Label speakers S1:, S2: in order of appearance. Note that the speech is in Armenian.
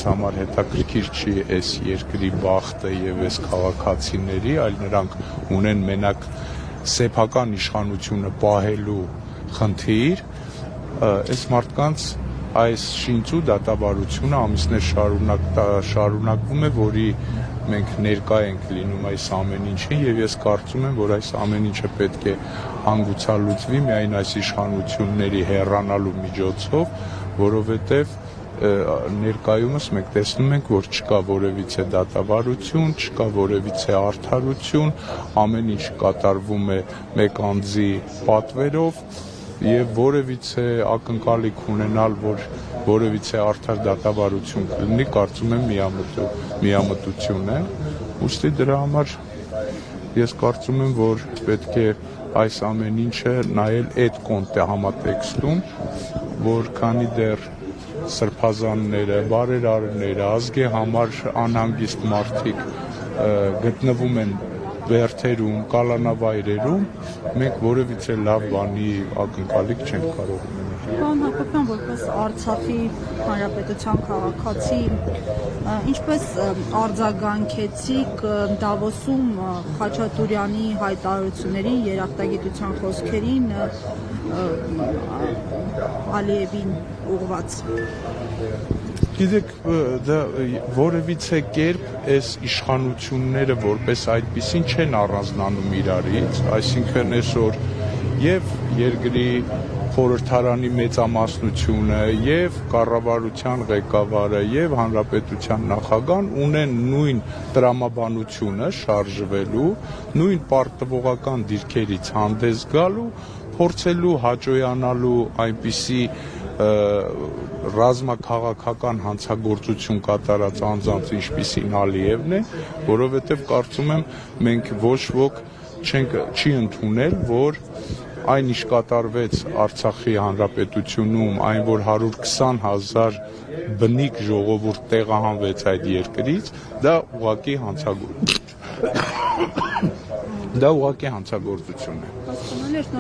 S1: իրենց համար հետաքրքիր չի այս երկրի բախտը եւ այս քաղաքացիների, այլ նրանք ունեն մենակ սեփական իշխանությունը պահելու խնդիր, այս մարդկանց այս շինծու դատավարությունը ամիսներ շարունակվում է, որի մենք ներկա ենք լինում այս ամեն ինչին եւ ես կարծում եմ, որ այս ամեն ինչը պետք է հանգուցալուծվի միայն այս իշխանությունների հեռանալու միջոցով, որովհետեւ ներկայումս մենք տեսնում ենք, որ չկա որևիցե դատավարություն, չկա որևիցե արդարություն, ամեն ինչ կատարվում է մեկ անձի պատվերով եւ որևիցե ակնկալիք ունենալ, որ որևիցե արդար դատավարություն կլինի, կարծում եմ միամտություն է, ուստի դրա համար ես կարծում եմ, որ պետք է այս ամեն ինչը նայել այդ համատեքստում, որ քանի դեռ սրբազանները, բարերարները, ազգի համար անհանգիստ մարդիկ գտնվում են բերդերում, կալանավայրերում, մենք որևիցե լավ բանի ակնկալիք չենք կարող ունենալ։
S2: Պարոն Հակոբյան, որպես Արցախի հանրապետության քաղաքացի, ինչպես արձագանքեցիք Դավոսում Խաչատուրյանի հայտարարություններին, երախտագիտության խոսքերին Ալիևին ուղղված։
S1: Գիտեք, դա որևիցե կերպ այս իշխանությունները որպես այդպիսին չեն առանձնանում իրարից, այսինքն այսօր եւ երկրի խորհրդարանի մեծամասնությունը եւ կառավարության ղեկավարը եւ հանրապետության նախագահան ունեն նույն տրամաբանությունը շարժվելու, նույն պարտվողական դիրքերից հանդես գալու, փորձելու հաջողանալու այնպիսի ռազմաքաղաքական հանցագործություն կատարած անձանց ինչպիսին Ալիևն է, որովհետև կարծում եմ մենք ոչ ոք չի ընդունել, որ այն ինչ կատարվեց Արցախի հանրապետությունում, այն որ 120,000 բնիկ ժողովուրդ տեղահանվեց այդ երկրից, դա ուղղակի հանցագործություն է։